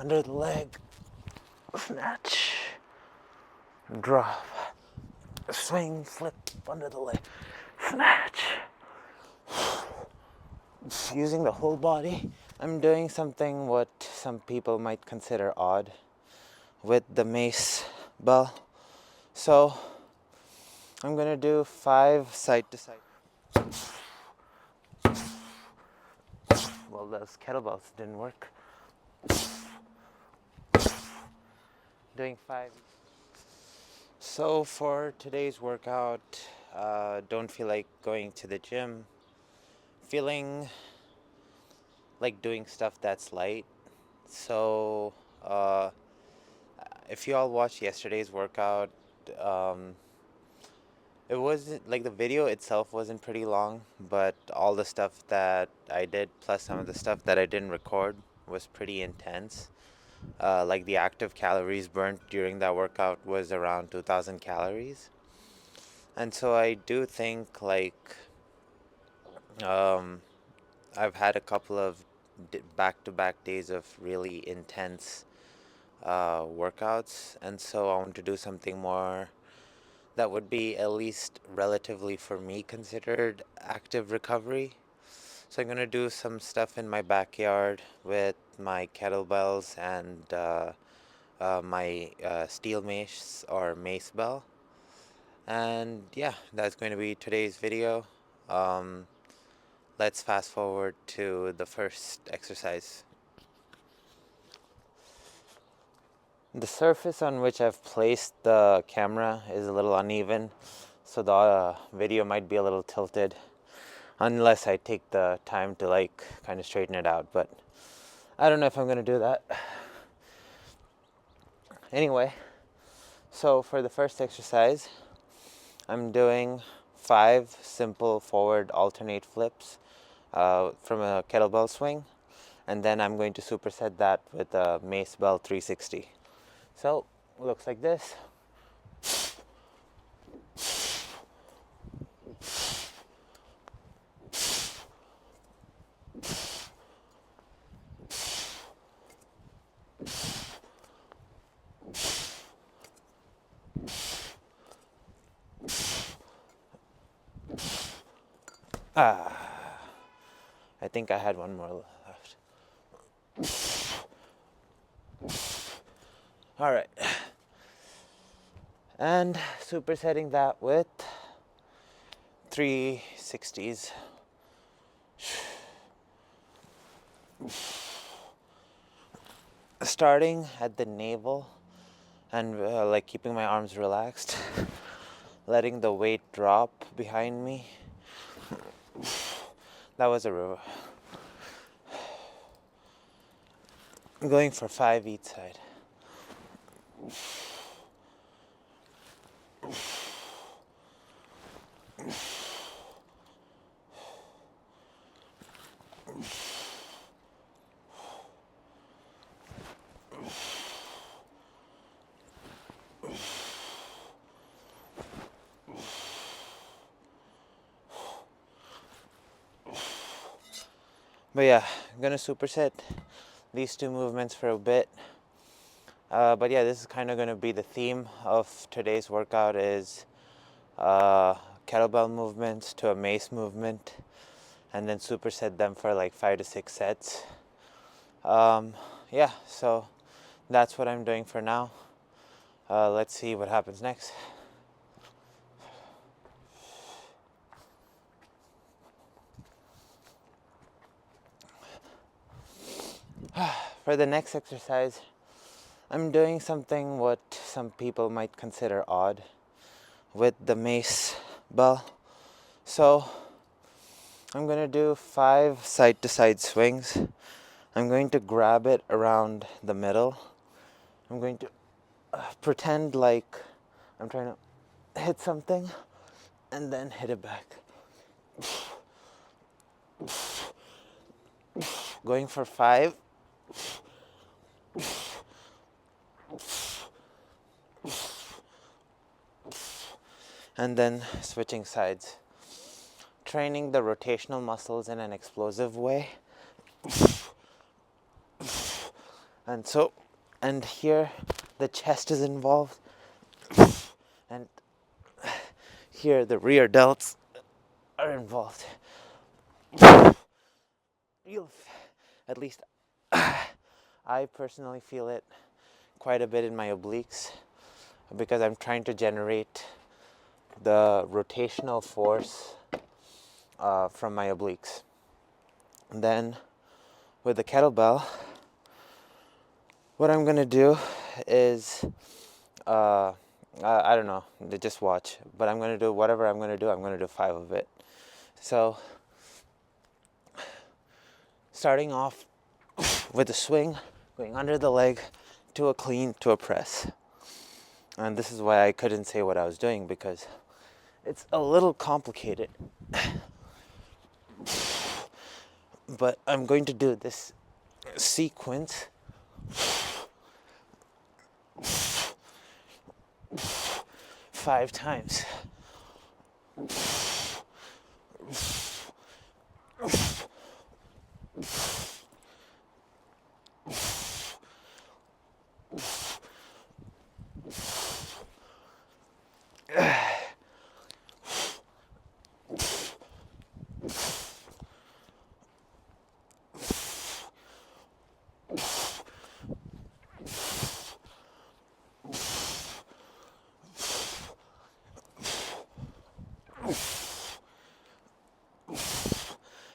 under the leg, snatch, drop, swing, flip, under the leg, snatch. Using the whole body. I'm doing something what some people might consider odd with the Macebell. So I'm gonna do 5 side to side. Well, those kettlebells didn't work. Doing 5. So for today's workout, don't feel like going to the gym. Feeling like doing stuff that's light. So if you all watched yesterday's workout, it wasn't like the video itself wasn't pretty long, but all the stuff that I did plus some of the stuff that I didn't record was pretty intense. Like the active calories burnt during that workout was around 2,000 calories. And so I do think like I've had a couple of back-to-back days of really intense workouts, and so I want to do something more that would be at least relatively for me considered active recovery. So I'm going to do some stuff in my backyard with my kettlebells and my steel mace or Macebell. And yeah, that's going to be today's video. Let's fast forward to the first exercise. The surface on which I've placed the camera is a little uneven, so the video might be a little tilted unless I take the time to like kind of straighten it out, but I don't know if I'm gonna do that. Anyway, so for the first exercise, I'm doing 5 simple forward alternate flips from a kettlebell swing, and then I'm going to superset that with a Macebell 360. So, looks like this. I think I had one more left. All right. And supersetting that with 360s. Starting at the navel and like keeping my arms relaxed, letting the weight drop behind me. That was a river. I'm going for 5 each side. But yeah, I'm gonna superset these 2 movements for a bit. But yeah, this is kind of gonna be the theme of today's workout is kettlebell movements to a mace movement, and then superset them for like 5 to 6 sets. Yeah, so that's what I'm doing for now. Let's see what happens next. For the next exercise, I'm doing something what some people might consider odd with the Macebell. So I'm going to do 5 side to side swings. I'm going to grab it around the middle. I'm going to pretend like I'm trying to hit something and then hit it back. Going for 5. And then switching sides. Training the rotational muscles in an explosive way. And here the chest is involved, and here the rear delts are involved. You'll, at least I personally feel it quite a bit in my obliques because I'm trying to generate the rotational force from my obliques. And then with the kettlebell, what I'm gonna do is, I don't know, just watch. But I'm gonna do whatever I'm gonna do. I'm gonna do 5 of it. So, starting off with a swing, going under the leg to a clean to a press. And this is why I couldn't say what I was doing, because it's a little complicated. But I'm going to do this sequence 5 times.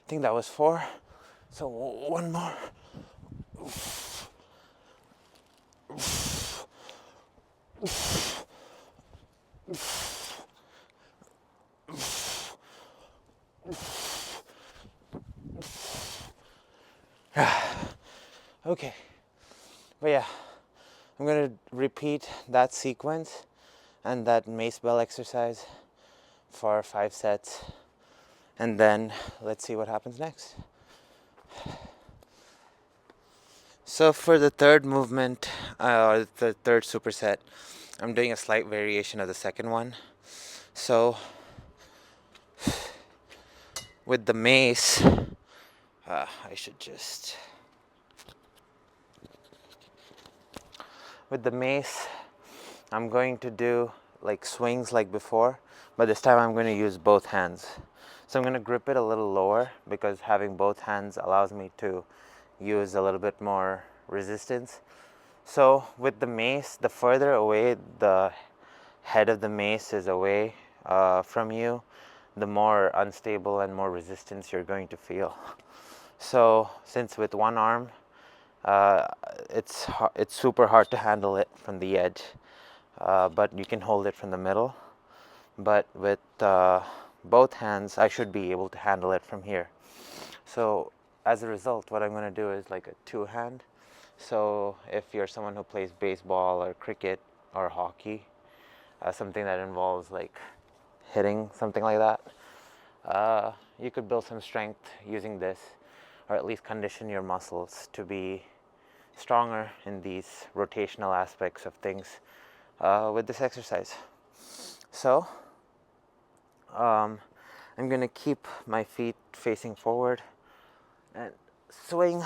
I think that was 4. So one more. Okay. But yeah, I'm going to repeat that sequence and that Macebell exercise for 5 sets. And then let's see what happens next. So for the third movement, or the third superset, I'm doing a slight variation of the second one. So with the mace, I should just... With the mace, I'm going to do like swings like before, but this time I'm going to use both hands. So I'm going to grip it a little lower because having both hands allows me to use a little bit more resistance. So with the mace, the further away the head of the mace is away from you, the more unstable and more resistance you're going to feel. So since with one arm, it's super hard to handle it from the edge, but you can hold it from the middle. But with both hands, I should be able to handle it from here. So as a result, what I'm going to do is like a 2-hand. So if you're someone who plays baseball or cricket or hockey, something that involves like hitting, something like that, you could build some strength using this, or at least condition your muscles to be stronger in these rotational aspects of things with this exercise. So I'm going to keep my feet facing forward and swing.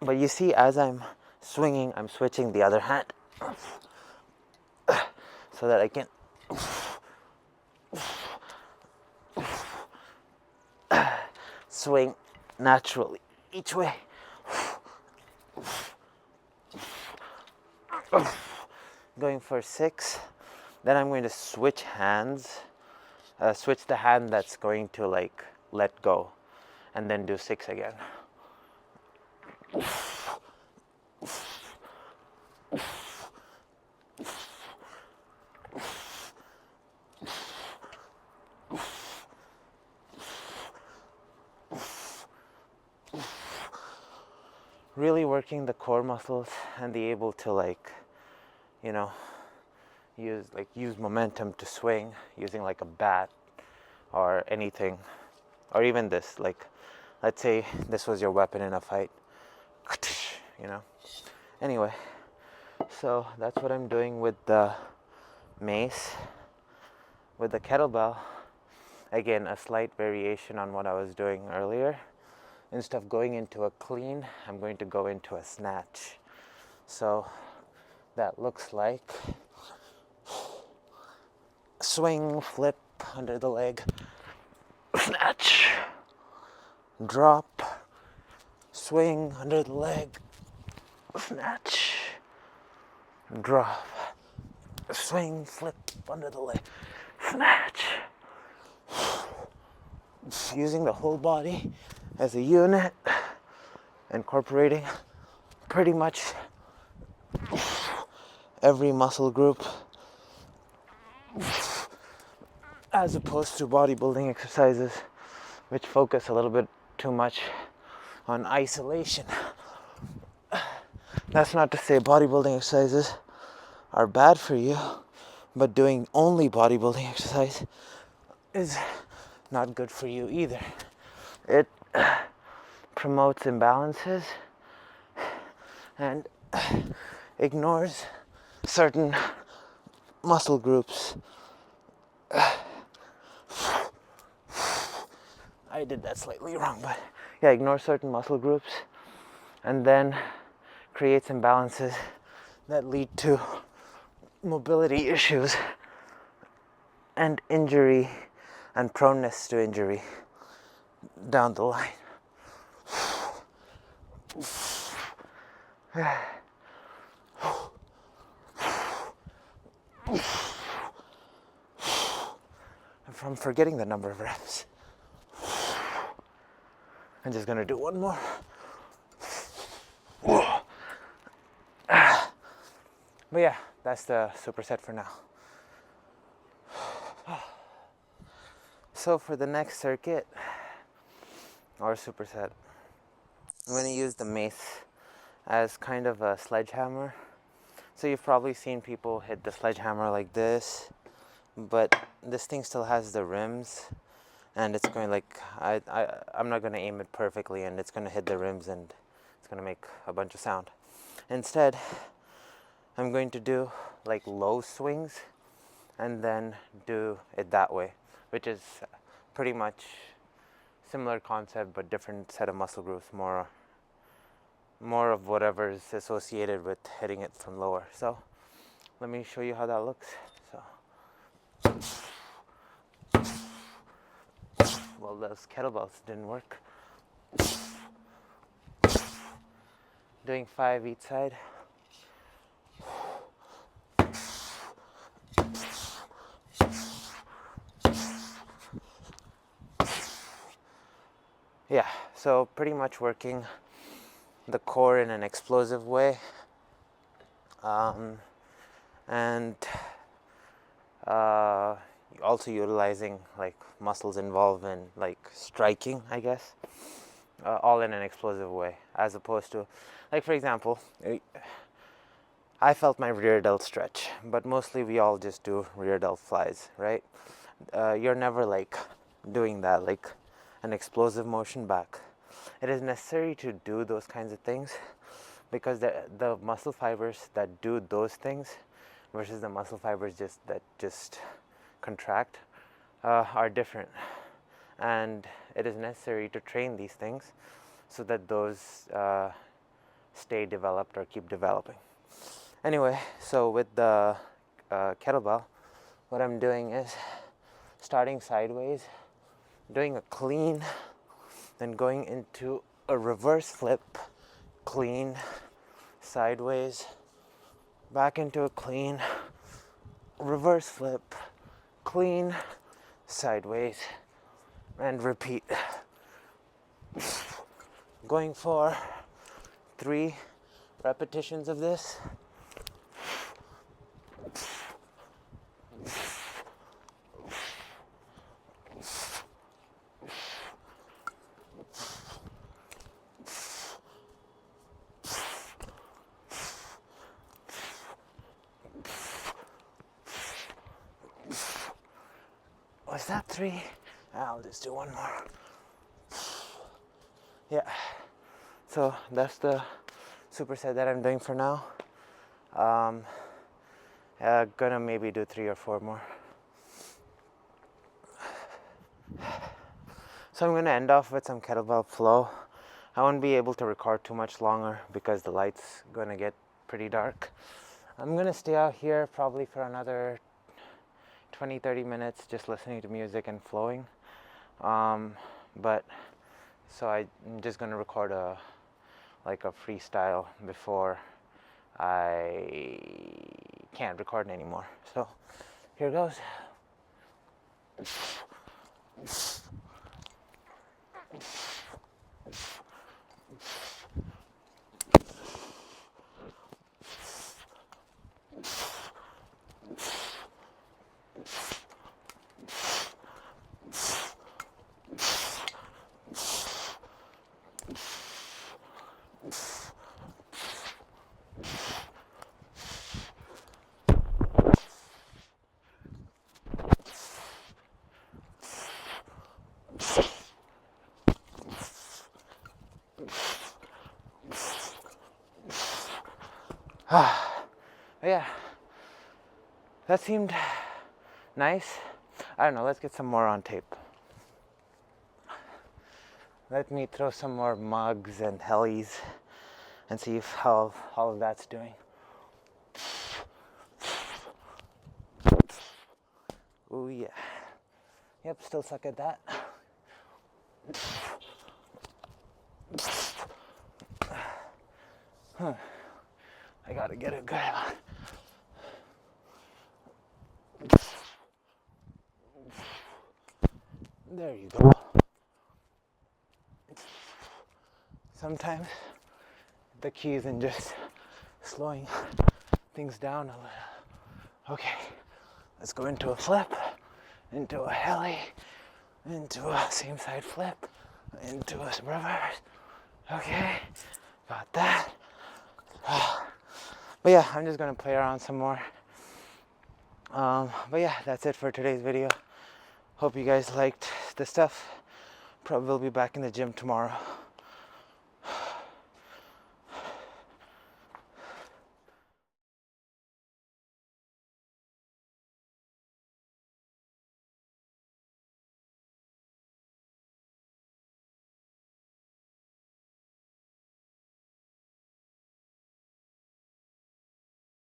But you see, as I'm swinging, I'm switching the other hand so that I can swing naturally each way. Going for 6. Then I'm going to switch hands, switch the hand that's going to like let go, and then do 6 again. Really working the core muscles and be able to like, you know, use momentum to swing using like a bat or anything, or even this, like let's say this was your weapon in a fight, you know. Anyway, so that's what I'm doing with the mace. With the kettlebell, again, a slight variation on what I was doing earlier. instead of going into a clean, I'm going to go into a snatch. So that looks like swing, flip under the leg, snatch, drop, swing under the leg, snatch, drop, swing, flip under the leg, snatch. Using the whole body as a unit, incorporating pretty much every muscle group, as opposed to bodybuilding exercises which focus a little bit too much on isolation. That's not to say bodybuilding exercises are bad for you, but doing only bodybuilding exercise is not good for you either. It promotes imbalances and ignores certain muscle groups. I did that slightly wrong, but yeah, ignore certain muscle groups and then creates imbalances that lead to mobility issues and injury and proneness to injury down the line. I'm forgetting the number of reps. I'm just gonna do one more. But yeah, that's the superset for now. So for the next circuit, or superset, I'm gonna use the Mace as kind of a sledgehammer. So you've probably seen people hit the sledgehammer like this, but this thing still has the rims, and it's going like, I'm not gonna aim it perfectly, and it's gonna hit the rims and it's gonna make a bunch of sound. Instead, I'm going to do like low swings and then do it that way, which is pretty much similar concept but different set of muscle groups, more of whatever is associated with hitting it from lower. So let me show you how that looks. So, well, those kettlebells didn't work. Doing 5 each side. Yeah, so pretty much working the core in an explosive way, and also utilizing like muscles involved in like striking, I guess, all in an explosive way, as opposed to, like, for example, I felt my rear delt stretch, but mostly we all just do rear delt flies, right? You're never like doing that, like an explosive motion back. It is necessary to do those kinds of things because the muscle fibers that do those things versus the muscle fibers that just contract are different, and it is necessary to train these things so that those stay developed or keep developing. Anyway, so with the kettlebell, what I'm doing is starting sideways, doing a clean, then going into a reverse flip, clean, sideways, back into a clean, reverse flip, clean, sideways, and repeat. Going for 3 repetitions of this. Was that 3? I'll just do one more. Yeah. So that's the superset that I'm doing for now. Gonna maybe do 3 or 4 more. So I'm gonna end off with some kettlebell flow. I won't be able to record too much longer because the light's gonna get pretty dark. I'm gonna stay out here probably for another 20-30 minutes just listening to music and flowing. But so I'm just gonna record a freestyle before I can't record anymore. So here goes. Yeah, that seemed nice. I don't know, let's get some more on tape. Let me throw some more mugs and helis and see if how all of that's doing. Oh yeah. Yep, still suck at that. I gotta get it good. There you go. Sometimes the key is in just slowing things down a little. Okay, let's go into a flip, into a heli, into a same side flip, into a reverse. Okay, got that. But yeah, I'm just gonna play around some more. But yeah, that's it for today's video. Hope you guys liked the stuff. Probably will be back in the gym tomorrow.